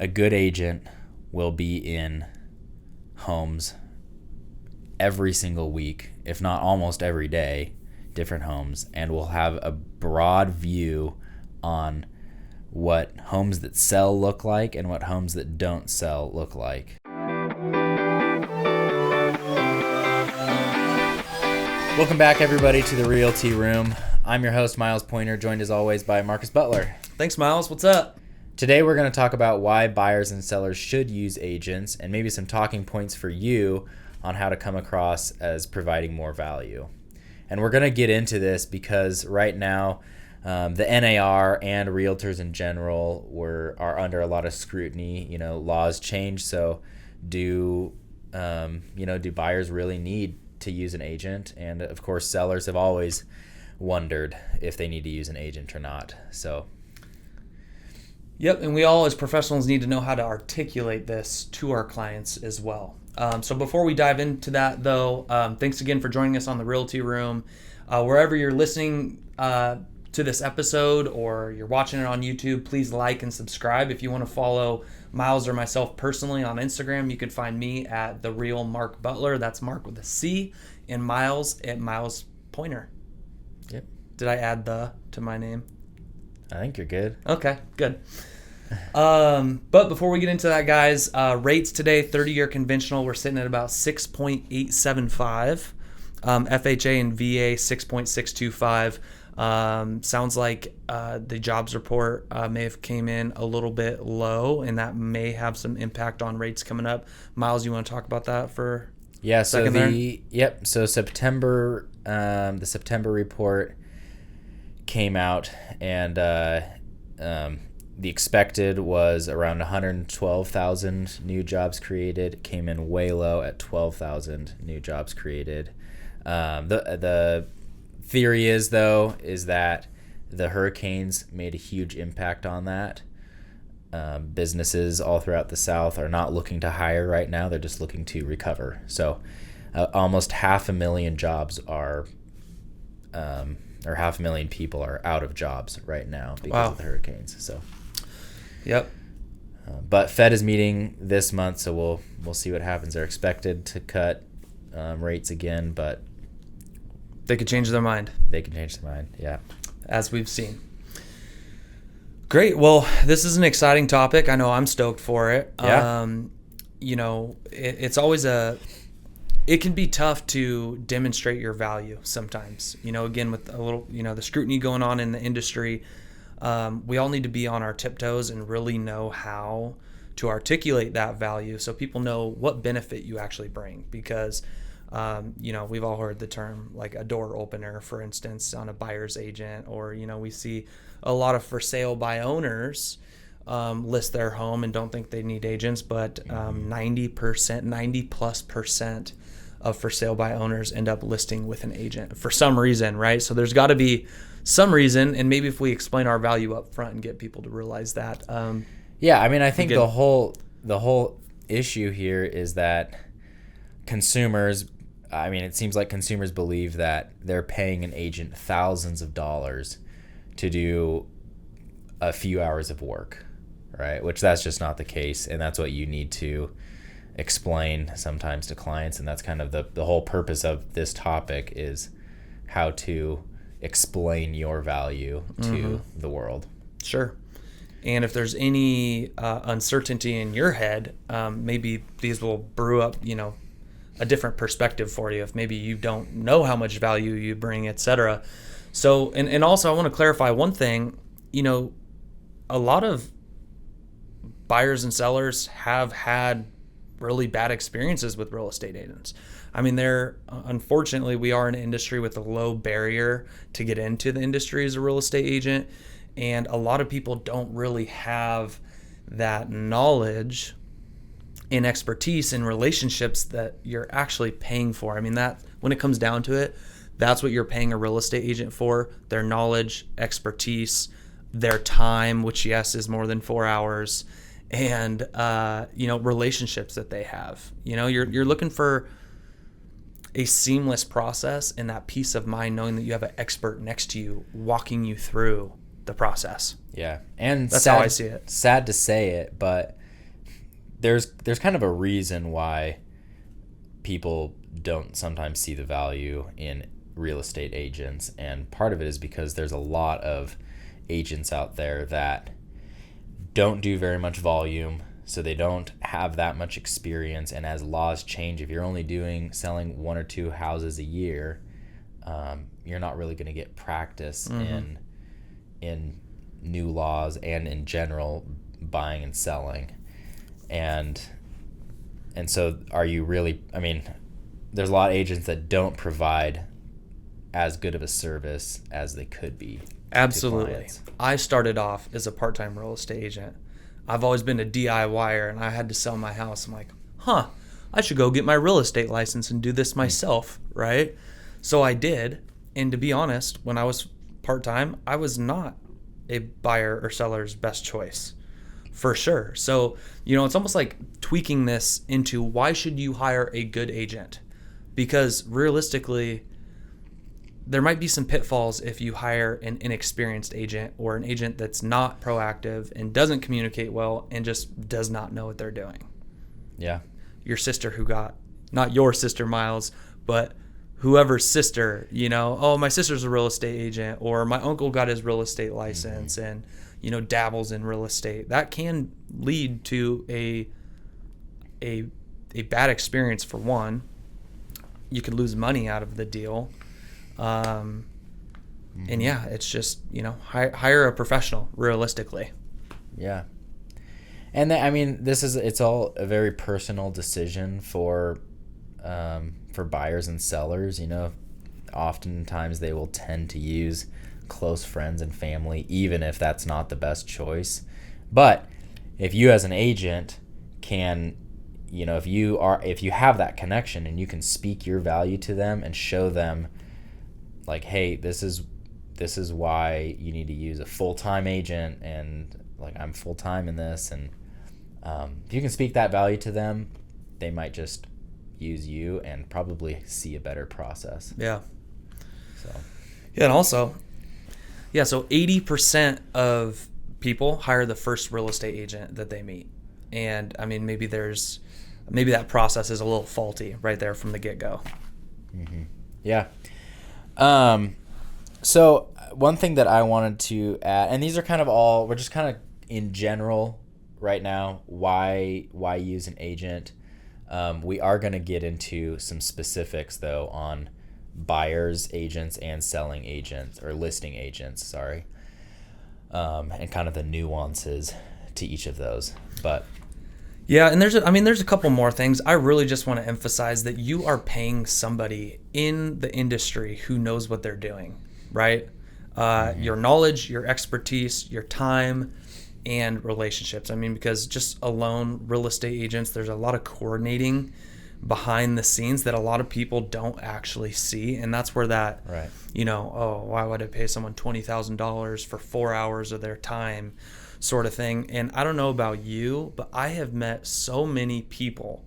a good agent will be in homes every single week, if not almost every day, different homes, and will have a broad view on what homes that sell look like and what homes that don't sell look like. Welcome back, everybody, to the Realty Room. I'm your host, Miles Pointer, joined as always by Marcus Butler. Thanks, Miles. What's up? Today we're going to talk about why buyers and sellers should use agents and maybe some talking points for you on how to come across as providing more value. And we're going to get into this because right now the NAR and realtors in general are under a lot of scrutiny. You know, laws change, so do buyers really need to use an agent? And of course, sellers have always wondered if they need to use an agent or not. So Yep, and we all as professionals need to know how to articulate this to our clients as well. So before we dive into that, though, thanks again for joining us on the Realty Room. Wherever you're listening to this episode or you're watching it on YouTube, please like and subscribe. If you want to follow Miles or myself personally on Instagram, you can find me at The Real Mark Butler. That's Mark with a C, and Miles at Miles Pointer. Yep. Did I add the to my name? I think you're good. Okay, good. But before we get into that, guys, rates today, 30-year conventional, we're sitting at about 6.875. FHA and VA, 6.625. Sounds like the jobs report may have came in a little bit low, and that may have some impact on rates coming up. Miles, you want to talk about that for a second there? So September, the September report came out, and the expected was around 112,000 new jobs created. It came in way low at 12,000 new jobs created. The theory is that the hurricanes made a huge impact on that. Businesses all throughout the South are not looking to hire right now. They're just looking to recover. So almost 500,000 jobs or 500,000 people are out of jobs right now because of the hurricanes. So, yep. But Fed is meeting this month, so we'll see what happens. They're expected to cut rates again, but they could change their mind. Yeah. As we've seen. Great. Well, this is an exciting topic. I know I'm stoked for it. Yeah. It's always it can be tough to demonstrate your value sometimes. Again, with a little, the scrutiny going on in the industry, we all need to be on our tiptoes and really know how to articulate that value so people know what benefit you actually bring. Because, we've all heard the term like a door opener, for instance, on a buyer's agent, or, we see a lot of for sale by owners list their home and don't think they need agents, but 90+% of for sale by owners end up listing with an agent for some reason, right? So there's got to be some reason, and maybe if we explain our value up front and get people to realize that. I think the whole issue here is that consumers, it seems like consumers believe that they're paying an agent thousands of dollars to do a few hours of work, right? Which that's just not the case, and that's what you need to explain sometimes to clients, and that's kind of the whole purpose of this topic is how to explain your value to the world. Sure. And if there's any uncertainty in your head, maybe these will brew up, a different perspective for you if maybe you don't know how much value you bring, etc. So, and also I want to clarify one thing, a lot of buyers and sellers have had really bad experiences with real estate agents. Unfortunately, we are in an industry with a low barrier to get into the industry as a real estate agent. And a lot of people don't really have that knowledge and expertise in relationships that you're actually paying for. That when it comes down to it, that's what you're paying a real estate agent for: their knowledge, expertise, their time, which yes is more than 4 hours, and relationships that they have. You're looking for a seamless process and that peace of mind knowing that you have an expert next to you walking you through the process. Yeah, and that's how I see it. Sad to say it, but there's kind of a reason why people don't sometimes see the value in real estate agents, and part of it is because there's a lot of agents out there that don't do very much volume, so they don't have that much experience. And as laws change, if you're only selling 1 or 2 houses a year, you're not really going to get practice in new laws and in general buying and selling. And so are you really, I mean, there's a lot of agents that don't provide as good of a service as they could be. Absolutely. I started off as a part-time real estate agent. I've always been a DIYer, and I had to sell my house. I'm like, I should go get my real estate license and do this myself, right? So I did. And to be honest, when I was part-time, I was not a buyer or seller's best choice, for sure. So, it's almost like tweaking this into, why should you hire a good agent? Because realistically, there might be some pitfalls if you hire an inexperienced agent, or an agent that's not proactive and doesn't communicate well and just does not know what they're doing. Yeah. Your sister not your sister, Miles, but whoever's sister, my sister's a real estate agent, or my uncle got his real estate license and, dabbles in real estate. That can lead to a bad experience. For one, you could lose money out of the deal. And yeah, it's just, hire a professional realistically. Yeah. And it's all a very personal decision for buyers and sellers. Oftentimes they will tend to use close friends and family, even if that's not the best choice. But if you as an agent can, if you have that connection and you can speak your value to them and show them, like, hey, this is why you need to use a full-time agent, and like, I'm full-time in this, and if you can speak that value to them, they might just use you and probably see a better process. Yeah. So. Yeah, and also, so 80% of people hire the first real estate agent that they meet, and maybe that process is a little faulty right there from the get-go. Mm-hmm. Yeah. So one thing that I wanted to add, and these are kind of we're just kind of in general right now, why use an agent. We are going to get into some specifics though on buyers agents and selling agents, or listing agents, sorry. And kind of the nuances to each of those. But yeah, and there's a couple more things. I really just want to emphasize that you are paying somebody in the industry who knows what they're doing, right? Your knowledge, your expertise, your time, and relationships. Because just alone real estate agents, there's a lot of coordinating behind the scenes that a lot of people don't actually see, and that's where that, right. Why would I pay someone $20,000 for 4 hours of their time, sort of thing. And I don't know about you, but I have met so many people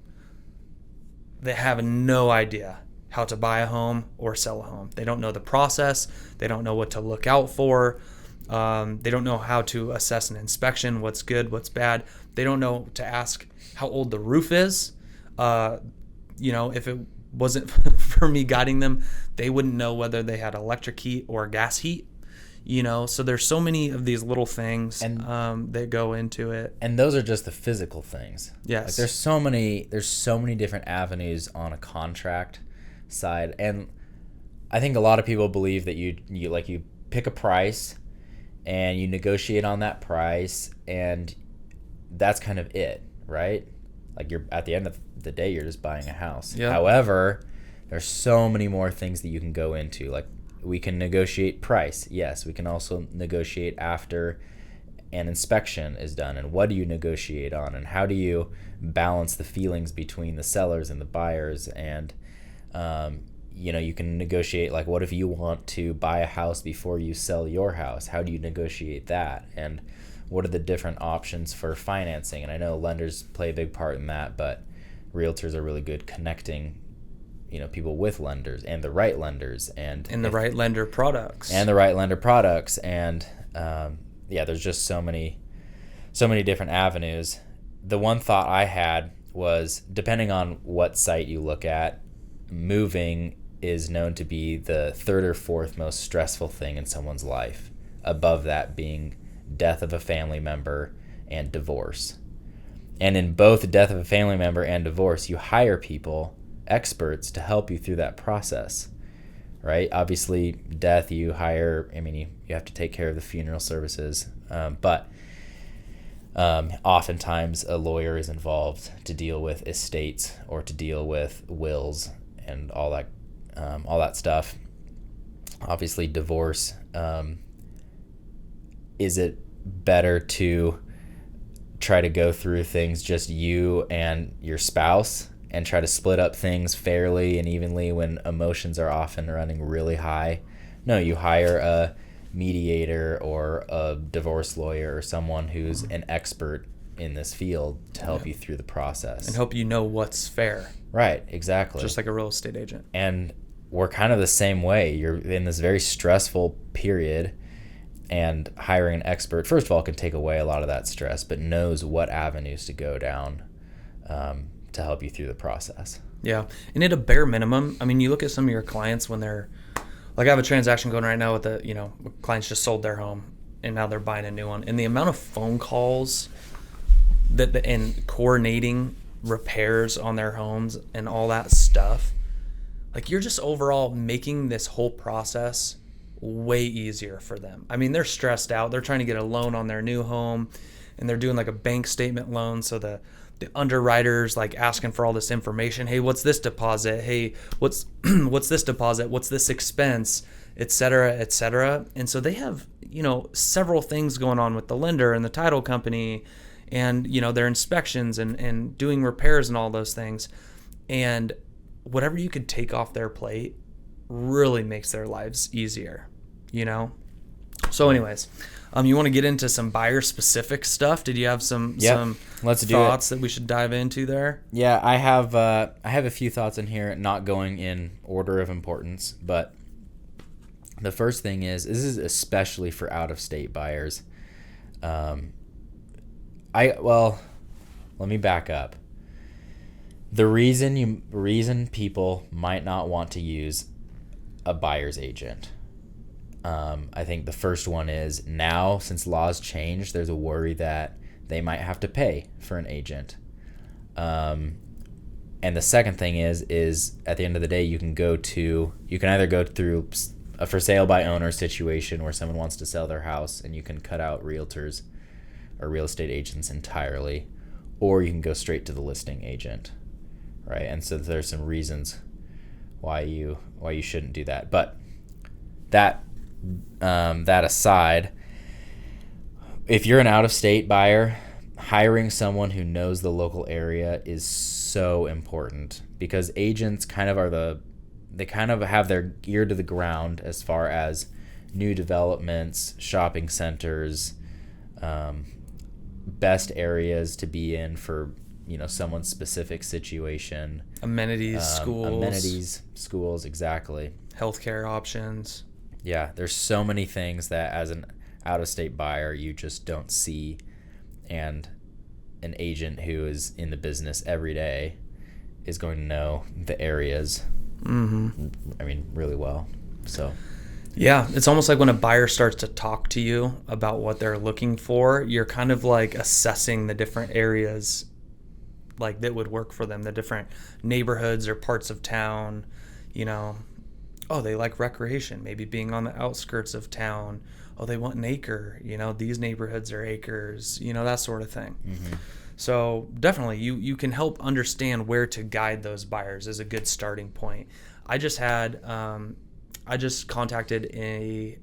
that have no idea how to buy a home or sell a home. They don't know the process. They don't know what to look out for. They don't know how to assess an inspection, what's good, what's bad. They don't know to ask how old the roof is. If it wasn't for me guiding them, they wouldn't know whether they had electric heat or gas heat. So there's so many of these little things that go into it. And those are just the physical things. Yes. Like there's so many different avenues on a contract side. And I think a lot of people believe that you pick a price and you negotiate on that price, and that's kind of it, right? Like, you're at the end of the day, you're just buying a house. Yep. However, there's so many more things that you can go into. Like, we can negotiate price. Yes, we can also negotiate after an inspection is done, and what do you negotiate on, and how do you balance the feelings between the sellers and the buyers. And you can negotiate, like, what if you want to buy a house before you sell your house? How do you negotiate that? And what are the different options for financing? And I know lenders play a big part in that, but realtors are really good connecting people with lenders and the right lenders and the right lender products. And there's just so many different avenues. the one thought I had was, depending on what site you look at, moving is known to be the third or fourth most stressful thing in someone's life, above that being death of a family member and divorce. And in both death of a family member and divorce, you hire people, experts, to help you through that process, right? Obviously, death, you hire, you have to take care of the funeral services, but oftentimes a lawyer is involved to deal with estates or to deal with wills and all that stuff. Obviously, divorce, is it better to try to go through things just you and your spouse and try to split up things fairly and evenly when emotions are often running really high? No, you hire a mediator or a divorce lawyer or someone who's an expert in this field to help you through the process and help you know what's fair. Right, exactly. Just like a real estate agent. And we're kind of the same way. You're in this very stressful period, and hiring an expert, first of all, can take away a lot of that stress, but knows what avenues to go down to help you through the process. Yeah. And at a bare minimum, you look at some of your clients when they're, like, I have a transaction going right now with clients just sold their home and now they're buying a new one. And the amount of phone calls and coordinating repairs on their homes and all that stuff, like, you're just overall making this whole process way easier for them. They're stressed out. They're trying to get a loan on their new home, and they're doing like a bank statement loan. So the underwriter's like asking for all this information. Hey, what's this deposit? Hey, what's this deposit? What's this expense? Et cetera, et cetera. And so they have, several things going on with the lender and the title company and, their inspections and doing repairs and all those things. And whatever you could take off their plate really makes their lives easier, So anyways, you want to get into some buyer specific stuff? Did you have some thoughts that we should dive into there? Yeah, I have a few thoughts in here, not going in order of importance, but the first thing is, this is especially for out of state buyers. Let me back up. The reason people might not want to use a buyer's agent, I think the first one is, now since laws changed, there's a worry that they might have to pay for an agent. And the second thing is at the end of the day, you can either go through a for sale by owner situation where someone wants to sell their house and you can cut out realtors or real estate agents entirely, or you can go straight to the listing agent, right? And so there's some reasons why you shouldn't do that. But that aside, if you're an out-of-state buyer, hiring someone who knows the local area is so important, because agents kind of have their ear to the ground as far as new developments, shopping centers, best areas to be in for someone's specific situation. Amenities, schools, exactly. Healthcare options. Yeah, there's so many things that as an out-of-state buyer you just don't see, and an agent who is in the business every day is going to know the areas, really well. So yeah, it's almost like when a buyer starts to talk to you about what they're looking for, you're kind of like assessing the different areas like that would work for them, the different neighborhoods or parts of town. Oh, they like recreation, maybe being on the outskirts of town. Oh, they want an acre, these neighborhoods are acres, that sort of thing. Mm-hmm. So definitely you can help understand where to guide those buyers is a good starting point. I just contacted a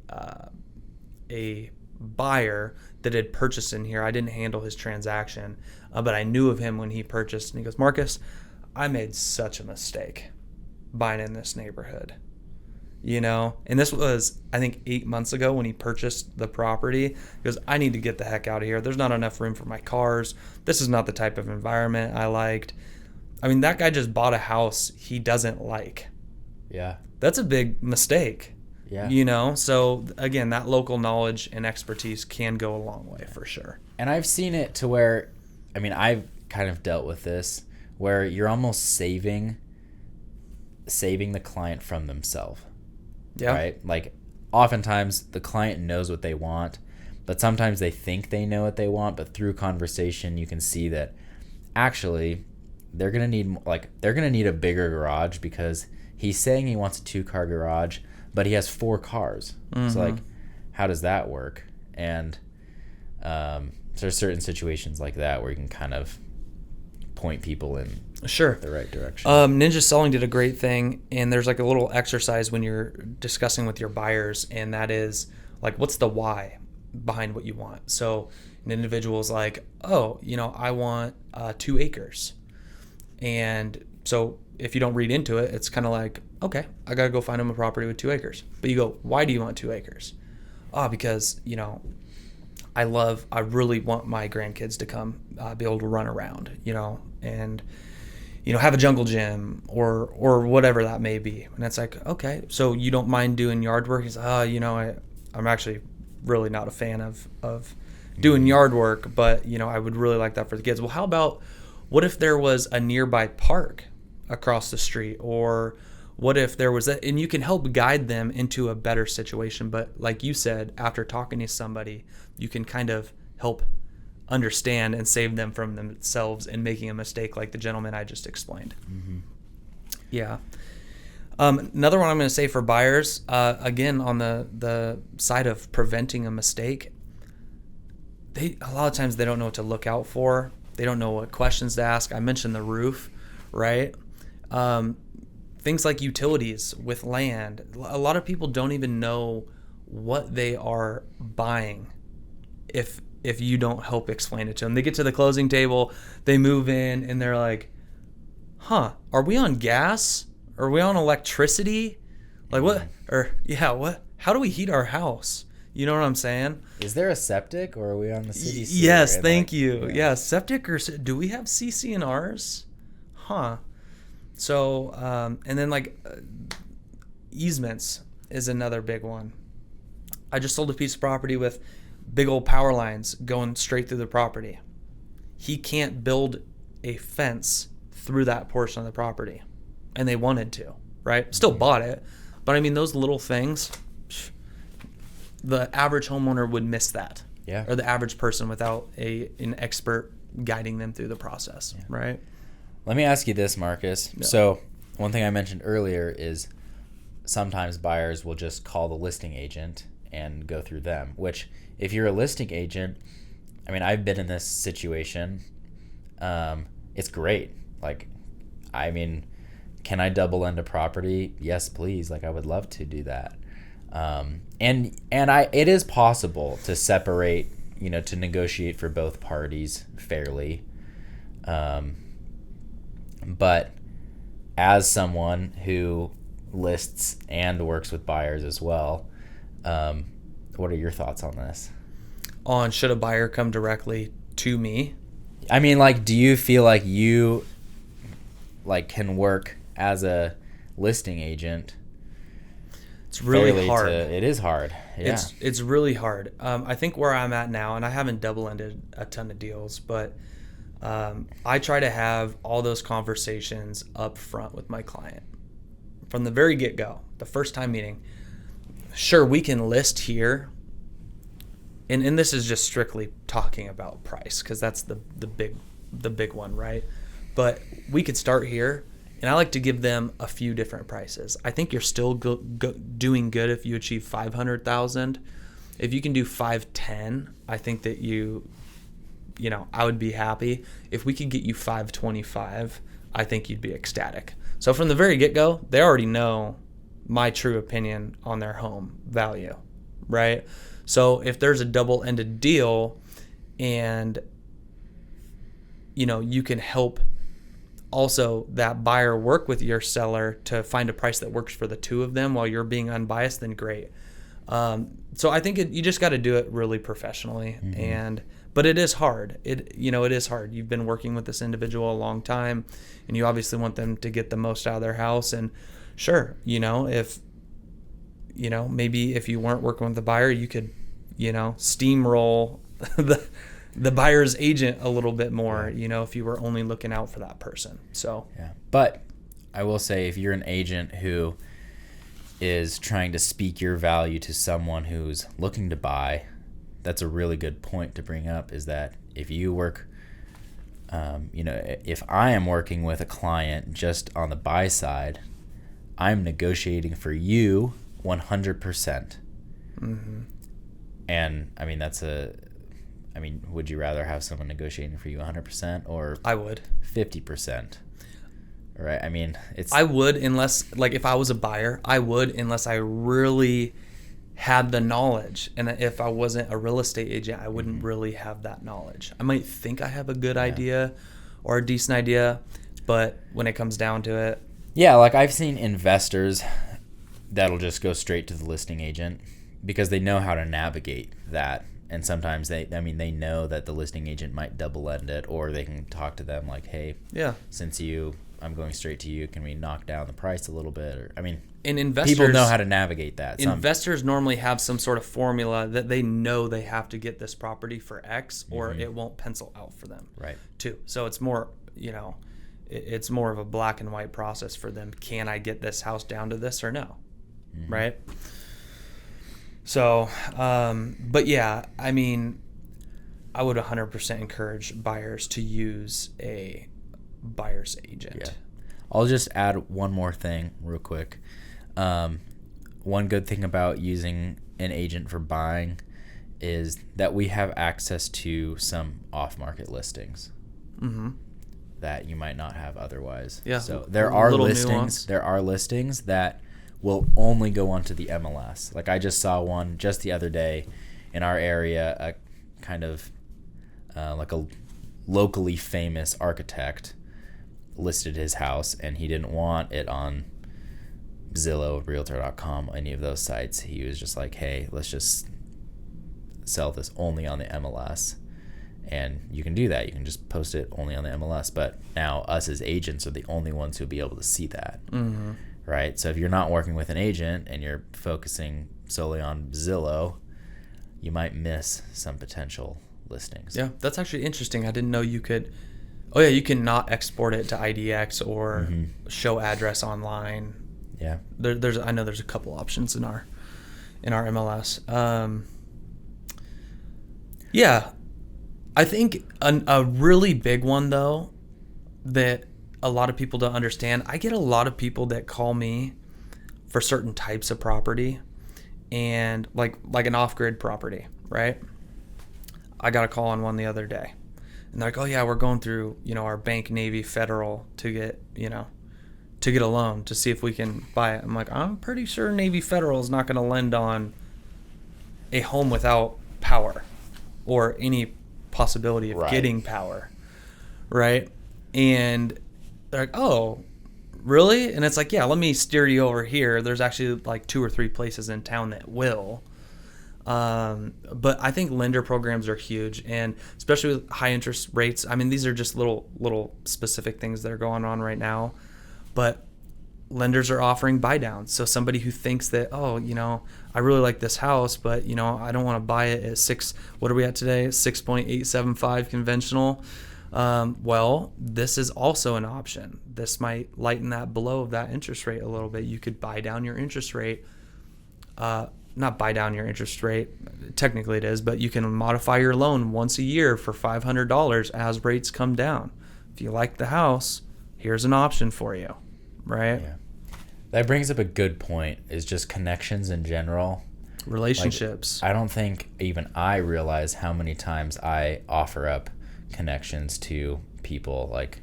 buyer that had purchased in here. I didn't handle his transaction, but I knew of him when he purchased, and he goes, "Marcus, I made such a mistake buying in this neighborhood." And this was, I think, 8 months ago when he purchased the property. He goes, "I need to get the heck out of here. There's not enough room for my cars. This is not the type of environment I liked." That guy just bought a house he doesn't like. Yeah. That's a big mistake. Yeah. So again, that local knowledge and expertise can go a long way for sure. And I've seen it to where I mean, I've kind of dealt with this where you're almost saving the client from themselves. Yeah. Right? Like oftentimes the client knows what they want, but sometimes they think they know what they want, but through conversation you can see that actually they're going to need a bigger garage because he's saying he wants a 2-car garage, but he has 4 cars. Mm-hmm. So like, how does that work? And there's certain situations like that where you can kind of point people in the right direction. Ninja Selling did a great thing, and there's like a little exercise when you're discussing with your buyers, and that is like, what's the why behind what you want? So an individual is like, oh, I want 2 acres. And so if you don't read into it, it's kind of like, okay, I got to go find him a property with 2 acres. But you go, why do you want 2 acres? Because, I really want my grandkids to come be able to run around, and, have a jungle gym or whatever that may be. And it's like, okay, so you don't mind doing yard work? He's I'm actually really not a fan of doing yard work, but, I would really like that for the kids. Well, how about, what if there was a nearby park across the street? Or what if there was that? And you can help guide them into a better situation. But like you said, after talking to somebody, you can kind of help understand and save them from themselves and making a mistake like the gentleman I just explained. Mm-hmm. Yeah. Another one I'm going to say for buyers, again, on the side of preventing a mistake, a lot of times they don't know what to look out for. They don't know what questions to ask. I mentioned the roof, right? Things like utilities with land. A lot of people don't even know what they are buying if you don't help explain it to them. They get to the closing table, they move in, and they're like, are we on gas? Are we on electricity? Like what? Or what? How do we heat our house? You know what I'm saying? Is there a septic, or are we on the city sewer? Yes, thank you. Yeah, septic, or do we have CC&Rs? So, and then easements is another big one. I just sold a piece of property with big old power lines going straight through the property. He can't build a fence through that portion of the property, and they wanted to, right? Still bought it, but I mean, those little things, the average homeowner would miss that. Yeah. Or the average person without an expert guiding them through the process, right? Let me ask you this, Marcus. Yeah. So one thing I mentioned earlier is sometimes buyers will just call the listing agent and go through them, which if you're a listing agent, I mean, I've been in this situation. It's great. Can I double end a property? Yes, please. I would love to do that. It is possible to separate, to negotiate for both parties fairly. But as someone who lists and works with buyers as well, what are your thoughts on this? On should a buyer come directly to me? I mean, do you feel like you can work as a listing agent? It's really hard. It is hard. Yeah. It's really hard. I think where I'm at now, and I haven't double-ended a ton of deals, but I try to have all those conversations up front with my client from the very get-go, the first time meeting. Sure, we can list here, and this is just strictly talking about price because that's the big one, right? But we could start here. And I like to give them a few different prices. I think you're still doing good if you achieve $500,000. If you can do 510, I think that I would be happy. If we could get you 525, I think you'd be ecstatic. So from the very get-go, they already know my true opinion on their home value, right? So if there's a double-ended deal and, you can help also that buyer work with your seller to find a price that works for the two of them while you're being unbiased, then great. So I think you just got to do it really professionally. Mm-hmm. But it is hard. It is hard. You've been working with this individual a long time, and you obviously want them to get the most out of their house. And sure, if maybe if you weren't working with the buyer, you could, steamroll the buyer's agent a little bit more, if you were only looking out for that person. So yeah. But I will say, if you're an agent who is trying to speak your value to someone who's looking to buy, that's a really good point to bring up, is that if you work, if I am working with a client just on the buy side, I'm negotiating for you 100%. mm-hmm. And would you rather have someone negotiating for you 100% or I would 50%? Right? I would, unless, like, if I was a buyer, I would, unless I really had the knowledge. And if I wasn't a real estate agent, I wouldn't really have that knowledge. I might think I have a good idea or a decent idea, but when it comes down to it. Yeah, like I've seen investors that'll just go straight to the listing agent because they know how to navigate that. And sometimes they know that the listing agent might double end it, or they can talk to them like, hey, since I'm going straight to you, can we knock down the price a little bit? Or and investors, people know how to navigate that. Investors normally have some sort of formula that they know they have to get this property for X, or it won't pencil out for them. Right. Too. So it's more, it's more of a black and white process for them. Can I get this house down to this or no? Mm-hmm. Right. So, but yeah, I would 100% encourage buyers to use a buyer's agent. Yeah. I'll just add one more thing real quick. One good thing about using an agent for buying is that we have access to some off-market listings that you might not have otherwise. Yeah. So there are listings that will only go onto the MLS. Like I just saw one just the other day in our area, a kind of like a locally famous architect listed his house, and he didn't want it on Zillow, Realtor.com, any of those sites. He was just like, hey, let's just sell this only on the MLS. And you can do that. You can just post it only on the MLS. But now us as agents are the only ones who'll be able to see that. Mm-hmm. Right? So if you're not working with an agent and you're focusing solely on Zillow, you might miss some potential listings. Yeah, that's actually interesting. I didn't know you could. Oh yeah, you can not export it to IDX or show address online. Yeah. I know there's a couple options in our MLS. Yeah, I think a really big one though that a lot of people don't understand. I get a lot of people that call me for certain types of property, and like an off-grid property, right? I got a call on one the other day, and they're like, "Oh yeah, we're going through, our bank, Navy, Federal to get, to get a loan to see if we can buy it." I'm like, "I'm pretty sure Navy Federal is not going to lend on a home without power or any possibility of getting power." Right? And they're like, "Oh, really?" And it's like, "Yeah, let me steer you over here. There's actually like 2 or 3 places in town that will." But I think lender programs are huge, and especially with high interest rates. These are just little specific things that are going on right now, but lenders are offering buy downs. So somebody who thinks that, I really like this house, but I don't want to buy it at 6. What are we at today? 6.875 conventional. Well, this is also an option. This might lighten that blow of that interest rate a little bit. You could buy down your interest rate. Not buy down your interest rate, technically it is, but you can modify your loan once a year for $500 as rates come down. If you like the house, here's an option for you, right? Yeah. That brings up a good point, is just connections in general. Relationships. I don't think even I realize how many times I offer up connections to people. Like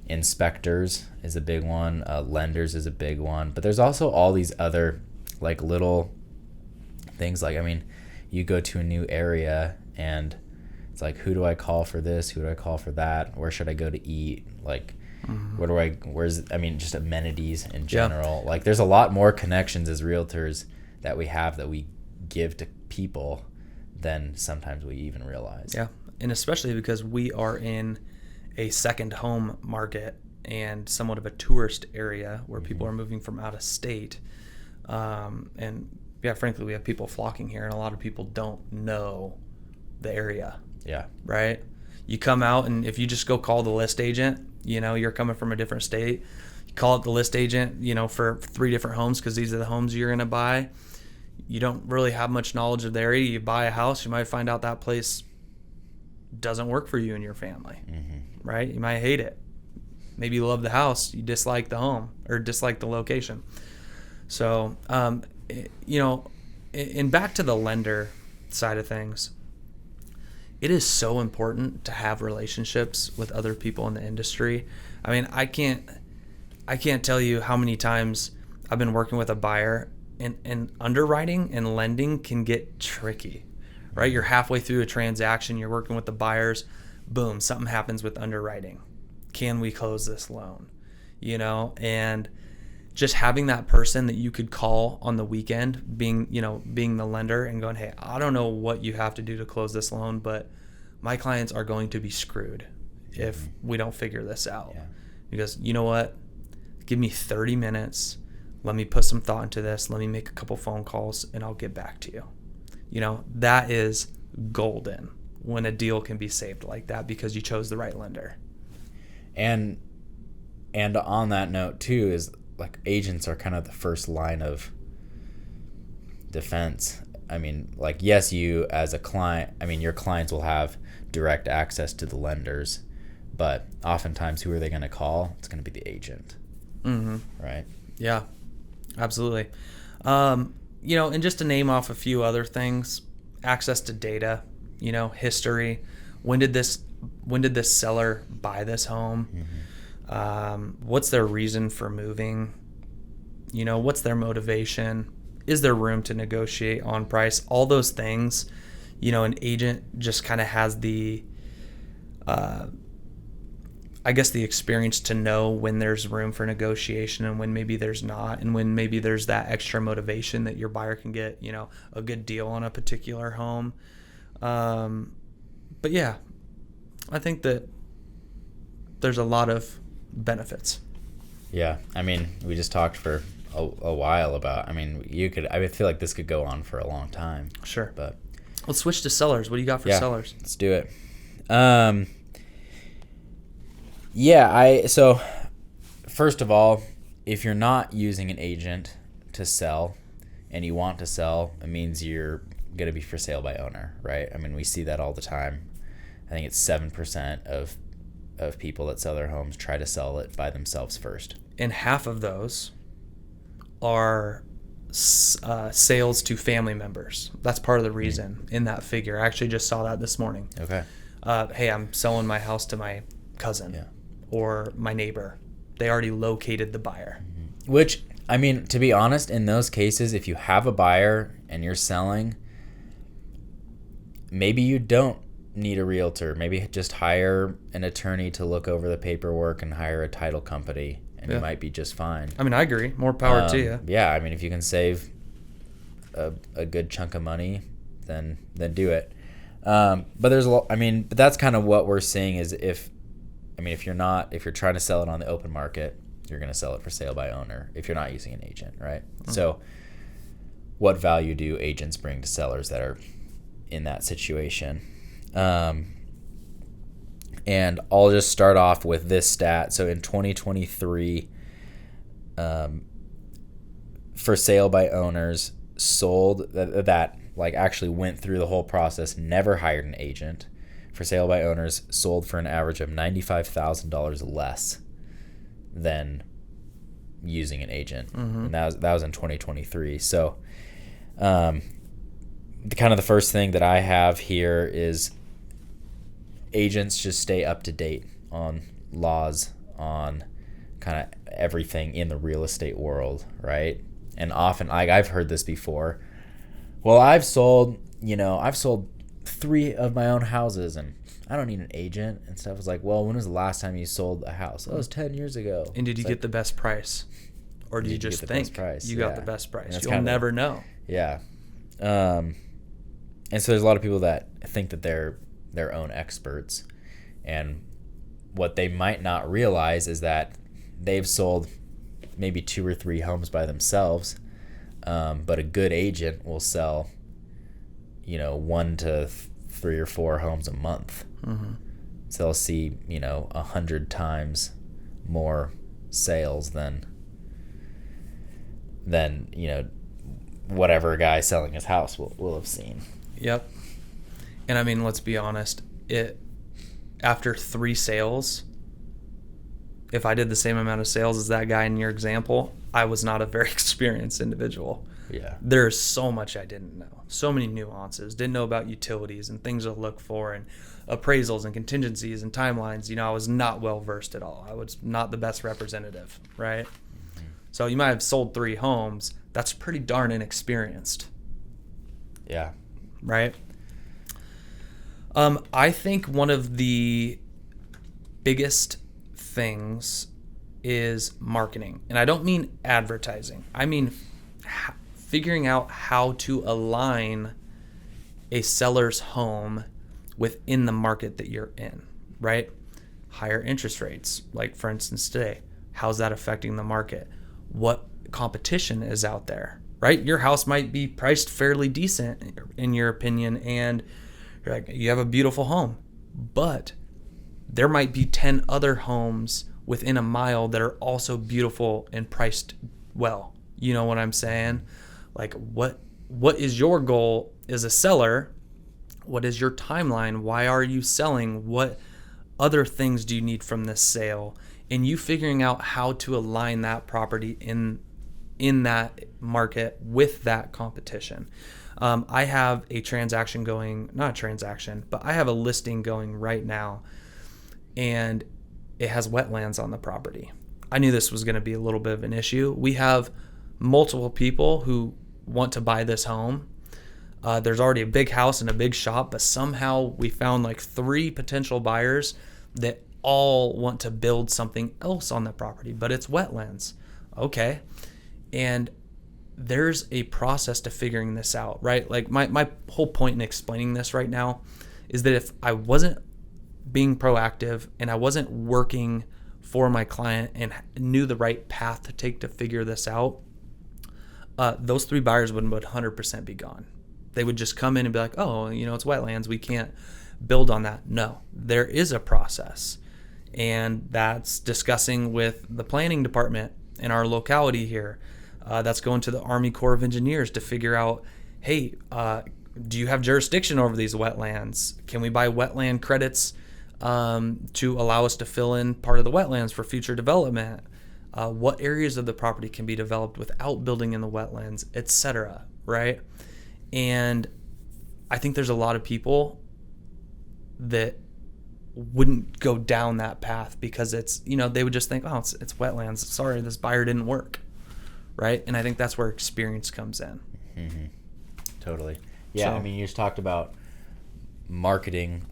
inspectors is a big one, lenders is a big one, but there's also all these other like little things. Like, you go to a new area and it's like, who do I call for this? Who do I call for that? Where should I go to eat? Like, just amenities in general. Yeah. Like, there's a lot more connections as realtors that we have that we give to people than sometimes we even realize. Yeah. And especially because we are in a second home market and somewhat of a tourist area where people are moving from out of state. And yeah, frankly, we have people flocking here, and a lot of people don't know the area. Yeah. Right? You come out, and if you just go call the list agent, you're coming from a different state, you call up the list agent, for 3 different homes because these are the homes you're going to buy. You don't really have much knowledge of the area. You buy a house, you might find out that place doesn't work for you and your family, right? You might hate it. Maybe you love the house, you dislike the home or dislike the location. So, and back to the lender side of things, it is so important to have relationships with other people in the industry. I mean, I can't tell you how many times I've been working with a buyer, and underwriting and lending can get tricky, right? You're halfway through a transaction, you're working with the buyers, boom, something happens with underwriting. Can we close this loan? And just having that person that you could call on the weekend, being the lender and going, hey, I don't know what you have to do to close this loan, but my clients are going to be screwed if we don't figure this out. Yeah. Because you know what? Give me 30 minutes. Let me put some thought into this. Let me make a couple phone calls and I'll get back to you. That is golden when a deal can be saved like that because you chose the right lender. And on that note too is like agents are kind of the first line of defense. I mean, like, yes, you as a client, I mean, your clients will have direct access to the lenders, but oftentimes who are they going to call? It's going to be the agent. Right? Yeah, absolutely. And just to name off a few other things, access to data, history. When did this seller buy this home? What's their reason for moving? What's their motivation? Is there room to negotiate on price? All those things, an agent just kind of has the experience to know when there's room for negotiation and when maybe there's not, and when maybe there's that extra motivation that your buyer can get, a good deal on a particular home. But yeah, I think that there's a lot of benefits. Yeah. I mean, we just talked for a while about, I feel like this could go on for a long time. Sure. But let's switch to sellers. What do you got for sellers? Let's do it. So first of all, if you're not using an agent to sell and you want to sell, it means you're going to be for sale by owner, right? I mean, we see that all the time. I think it's 7% of people that sell their homes try to sell it by themselves first. And half of those are sales to family members. That's part of the reason in that figure. I actually just saw that this morning. Okay. Hey, I'm selling my house to my cousin or my neighbor. They already located the buyer. Which, I mean, to be honest, in those cases, if you have a buyer and you're selling, maybe you don't need a realtor. Maybe just hire an attorney to look over the paperwork and hire a title company, and you might be just fine. I mean, I agree. More power to you. Yeah, I mean, if you can save a good chunk of money, then do it. But there's a lot. I mean, but that's kind of what we're seeing is if you're trying to sell it on the open market, you're going to sell it for sale by owner if you're not using an agent, right? So what value do agents bring to sellers that are in that situation? And I'll just start off with this stat. So in 2023, for sale by owners sold that like actually went through the whole process, never hired an agent, for sale by owners sold for an average of $95,000 less than using an agent. And that was in 2023. So the first thing that I have here is agents just stay up to date on laws, on kind of everything in the real estate world, right? And often, like, I've heard this before. Well, I've sold 3 of my own houses and I don't need an agent and stuff. It's like, well, when was the last time you sold a house? Oh, it was 10 years ago. And did you get the best price? Or did you just think you got the best price? You'll never know. Yeah. And so there's a lot of people that think that they're their own experts. And what they might not realize is that they've sold maybe 2 or 3 homes by themselves. But a good agent will sell, 1 to 3 or 4 homes a month. So they'll see, 100 times more sales than whatever guy selling his house will have seen. Yep. And I mean, let's be honest, after 3 sales, if I did the same amount of sales as that guy in your example, I was not a very experienced individual. Yeah. There's so much I didn't know. So many nuances. Didn't know about utilities and things to look for and appraisals and contingencies and timelines. I was not well versed at all. I was not the best representative, right? Mm-hmm. So you might have sold 3 homes. That's pretty darn inexperienced. Yeah. Right? I think one of the biggest things is marketing. And I don't mean advertising. I mean figuring out how to align a seller's home within the market that you're in, right? Higher interest rates, like for instance today, how's that affecting the market? What competition is out there, right? Your house might be priced fairly decent in your opinion, and you're like, you have a beautiful home, but there might be 10 other homes within a mile that are also beautiful and priced well. You know what I'm saying? Like what is your goal as a seller? What is your timeline? Why are you selling? What other things do you need from this sale? And you figuring out how to align that property in that market with that competition. I have a transaction going, not a transaction, but I have a listing going right now, and it has wetlands on the property. I knew this was going to be a little bit of an issue. We have multiple people who want to buy this home. There's already a big house and a big shop, but somehow we found like 3 potential buyers that all want to build something else on the property, but it's wetlands. Okay. And there's a process to figuring this out, right? Like my whole point in explaining this right now is that if I wasn't being proactive and I wasn't working for my client and knew the right path to take to figure this out, those 3 buyers would 100% be gone. They would just come in and be like, oh, it's wetlands, we can't build on that. No, there is a process. And that's discussing with the planning department in our locality here. That's going to the Army Corps of Engineers to figure out, hey, do you have jurisdiction over these wetlands? Can we buy wetland credits to allow us to fill in part of the wetlands for future development? What areas of the property can be developed without building in the wetlands, etc., right? And I think there's a lot of people that wouldn't go down that path because it's, they would just think, oh, it's wetlands. Sorry, this buyer didn't work, right? And I think that's where experience comes in. Mm-hmm. Totally. Yeah, so, you just talked about marketing,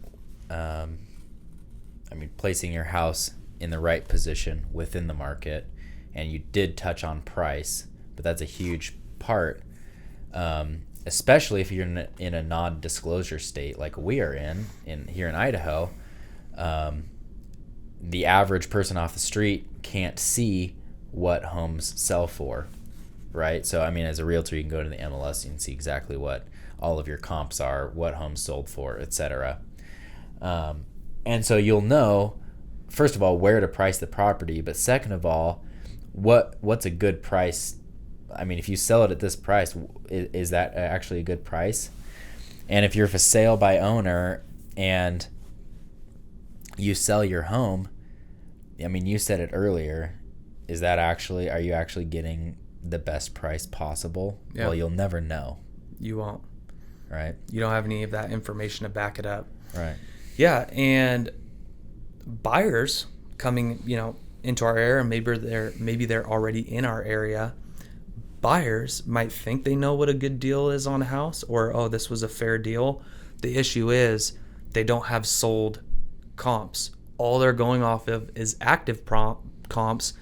placing your house in the right position within the market, and you did touch on price, but that's a huge part, especially if you're in a non-disclosure state like we are in here in Idaho. The average person off the street can't see what homes sell for, right? So, as a realtor, you can go to the MLS, you can see exactly what all of your comps are, what homes sold for, etc. And so you'll know, first of all, where to price the property, but second of all, what's a good price. If you sell it at this price, is that actually a good price? And if you're for sale by owner and you sell your home, you said it earlier, are you actually getting the best price possible? Yeah. Well, you'll never know. You won't. Right. You don't have any of that information to back it up. Right. Yeah, and buyers coming, into our area, maybe they're already in our area. Buyers might think they know what a good deal is on a house, or, oh, this was a fair deal. The issue is they don't have sold comps. All they're going off of is active comps,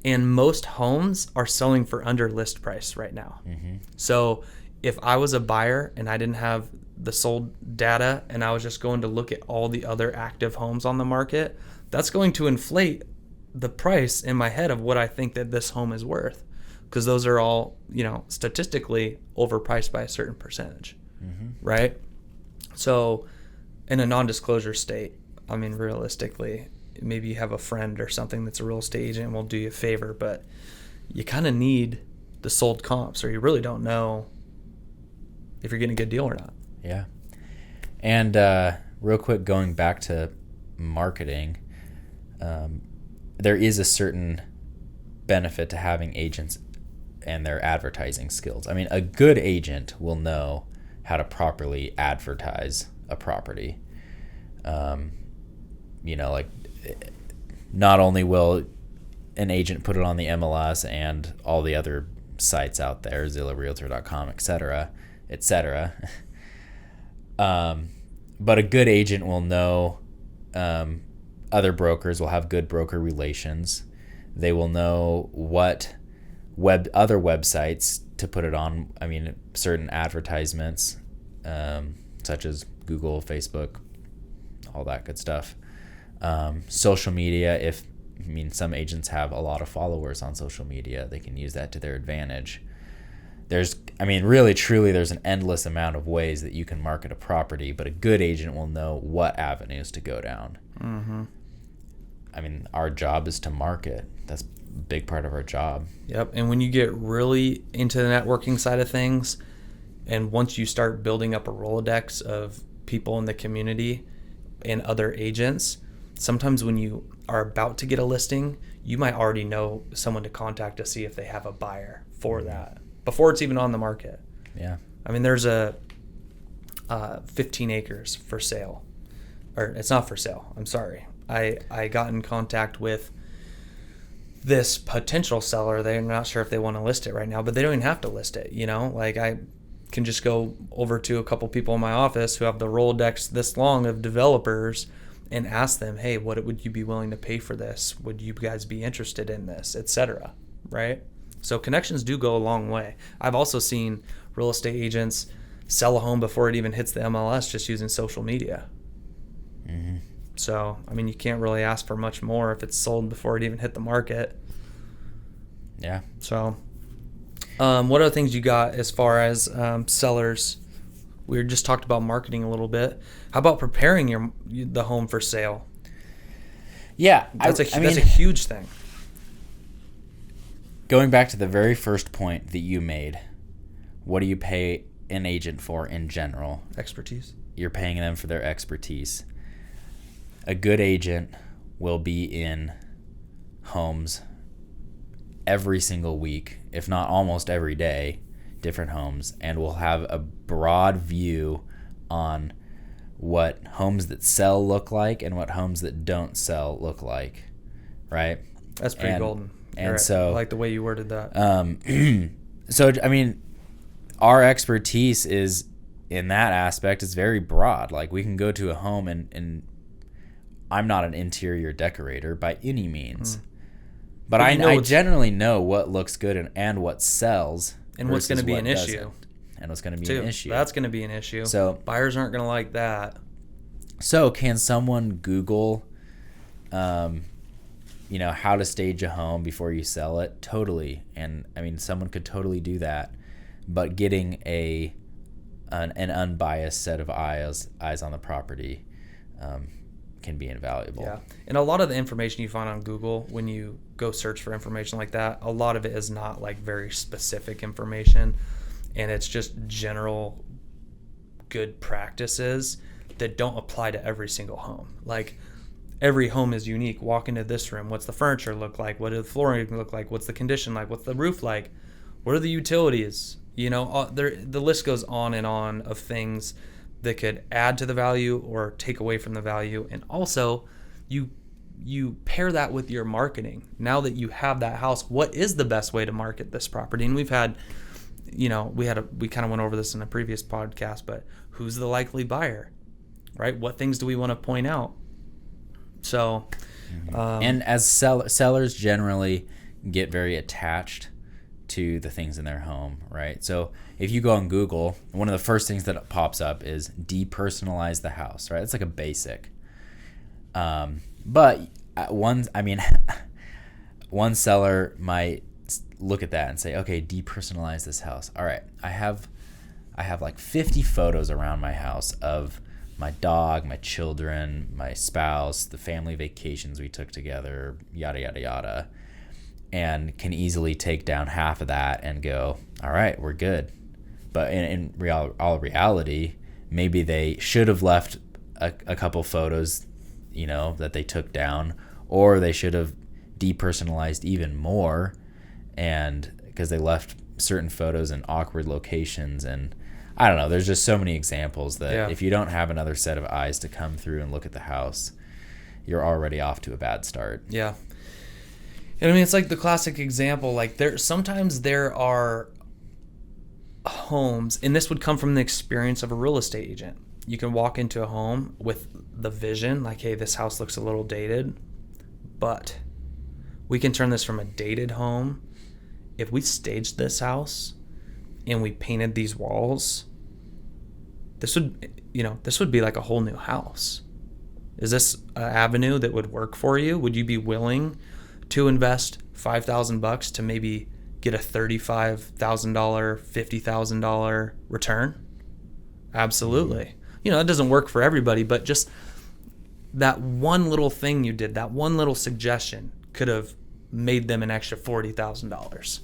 and most homes are selling for under list price right now. Mm-hmm. So if I was a buyer and I didn't have the sold data and I was just going to look at all the other active homes on the market, that's going to inflate the price in my head of what I think that this home is worth, because those are all, statistically overpriced by a certain percentage. Mm-hmm. Right? So in a non-disclosure state, I mean, realistically, maybe you have a friend or something that's a real estate agent and will do you a favor, but you kind of need the sold comps, or you really don't know if you're getting a good deal or not. Yeah. And real quick, going back to marketing, there is a certain benefit to having agents and their advertising skills. I mean, a good agent will know how to properly advertise a property. Like, not only will an agent put it on the MLS and all the other sites out there, Zillow, Realtor.com, etc., but a good agent will know other brokers, will have good broker relations. They will know what other websites to put it on. I mean, certain advertisements, such as Google, Facebook, all that good stuff. Social media, some agents have a lot of followers on social media. They can use that to their advantage. Really, truly, there's an endless amount of ways that you can market a property, but a good agent will know what avenues to go down. Mm-hmm. I mean, our job is to market. That's a big part of our job. Yep. And when you get really into the networking side of things, and once you start building up a Rolodex of people in the community and other agents, sometimes when you are about to get a listing, you might already know someone to contact to see if they have a buyer for that before it's even on the market. Yeah. I mean, there's a 15 acres for sale. Or it's not for sale. I'm sorry. I got in contact with this potential seller. They're not sure if they want to list it right now, but they don't even have to list it. Like, I can just go over to a couple people in my office who have the Rolodex this long of developers and ask them, hey, what would you be willing to pay for this? Would you guys be interested in this, etc. Right? So connections do go a long way. I've also seen real estate agents sell a home before it even hits the MLS just using social media. Mm-hmm. So, I mean, you can't really ask for much more if it's sold before it even hit the market. Yeah. So, what other things you got as far as sellers? We just talked about marketing a little bit. How about preparing the home for sale? Yeah. That's a huge thing. Going back to the very first point that you made, what do you pay an agent for in general? Expertise. You're paying them for their expertise. A good agent will be in homes every single week, if not almost every day, different homes, and will have a broad view on what homes that sell look like and what homes that don't sell look like, right? That's pretty golden. And so, I like the way you worded that. So, I mean, our expertise is in that aspect is very broad. Like, we can go to a home and I'm not an interior decorator by any means, but I generally know what looks good and what sells and what's going to be an issue. And what's going to be an issue. That's going to be an issue. So buyers aren't going to like that. So can someone Google, how to stage a home before you sell it? Totally. And I mean, someone could totally do that, but getting an unbiased set of eyes on the property can be invaluable. Yeah. And a lot of the information you find on Google, when you go search for information like that, a lot of it is not like very specific information, and it's just general good practices that don't apply to every single home. Like, every home is unique. Walk into this room. What's the furniture look like? What does the flooring look like? What's the condition like? What's the roof like? What are the utilities? The list goes on and on of things that could add to the value or take away from the value. And also, you pair that with your marketing. Now that you have that house, what is the best way to market this property? And we've had, we kind of went over this in a previous podcast, but who's the likely buyer, right? What things do we want to point out? So, and as sellers generally get very attached to the things in their home, right? So if you go on Google, one of the first things that pops up is depersonalize the house, right? It's like a basic. But one seller might look at that and say, okay, depersonalize this house. All right, I have like 50 photos around my house of my dog, my children, my spouse, the family vacations we took together, yada, yada, yada, and can easily take down half of that and go, all right, we're good. But in reality, maybe they should have left a couple photos, that they took down, or they should have depersonalized even more, and because they left certain photos in awkward locations. And I don't know, there's just so many examples that if you don't have another set of eyes to come through and look at the house, you're already off to a bad start. Yeah. And I mean, it's like the classic example, like sometimes there are homes, and this would come from the experience of a real estate agent. You can walk into a home with the vision, like, hey, this house looks a little dated, but we can turn this from a dated home. If we staged this house and we painted these walls, this would be like a whole new house. Is this an avenue that would work for you? Would you be willing to invest $5,000 to maybe get a $35,000, $50,000 return? Absolutely. It doesn't work for everybody, but just that one little thing you did, that one little suggestion could have made them an extra $40,000.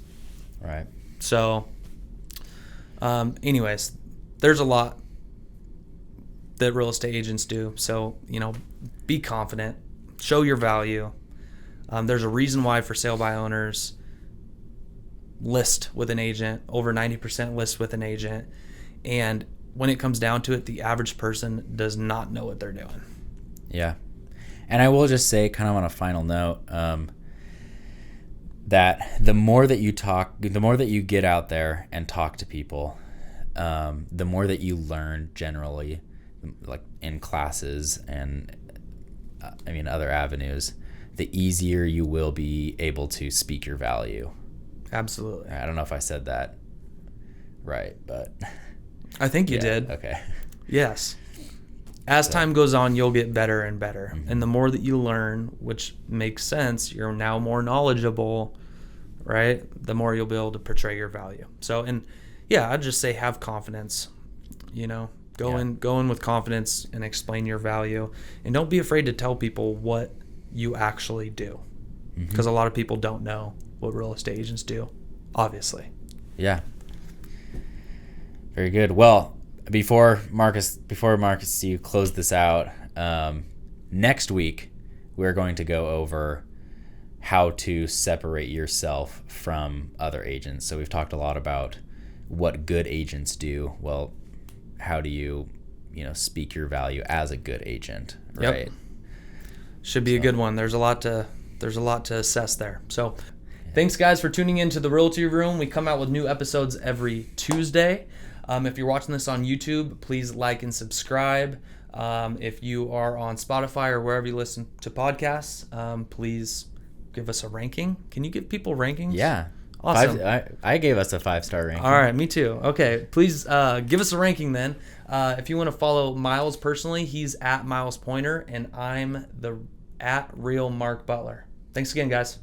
Right. So, anyways, there's a lot that real estate agents do. So, be confident, show your value. There's a reason why for sale by owners list with an agent, over 90% list with an agent. And when it comes down to it, the average person does not know what they're doing. Yeah. And I will just say, kind of on a final note, that the more that you talk, the more that you get out there and talk to people, the more that you learn generally, like in classes and other avenues, the easier you will be able to speak your value. Absolutely. I don't know if I said that right, but I think you did. Okay. Yes. As time goes on, you'll get better and better. Mm-hmm. And the more that you learn, which makes sense, you're now more knowledgeable, right? The more you'll be able to portray your value. So, I'd just say have confidence, go in with confidence and explain your value. And don't be afraid to tell people what you actually do. Because a lot of people don't know what real estate agents do, obviously. Yeah. Very good. Well, before Marcus, you close this out, next week we're going to go over how to separate yourself from other agents. So we've talked a lot about what good agents do. Well, how do you, speak your value as a good agent, right? Yep. Should be a good one. There's a lot to assess there. So thanks, guys, for tuning in to the Realty Room. We come out with new episodes every Tuesday. If you're watching this on YouTube, please like and subscribe. If you are on Spotify or wherever you listen to podcasts, please give us a ranking. Can you give people rankings? Yeah. Awesome. I gave us a 5-star ranking. All right, me too. Okay, please give us a ranking then. If you want to follow Miles personally, he's at Miles Pointer, and I'm at Real Mark Butler. Thanks again, guys.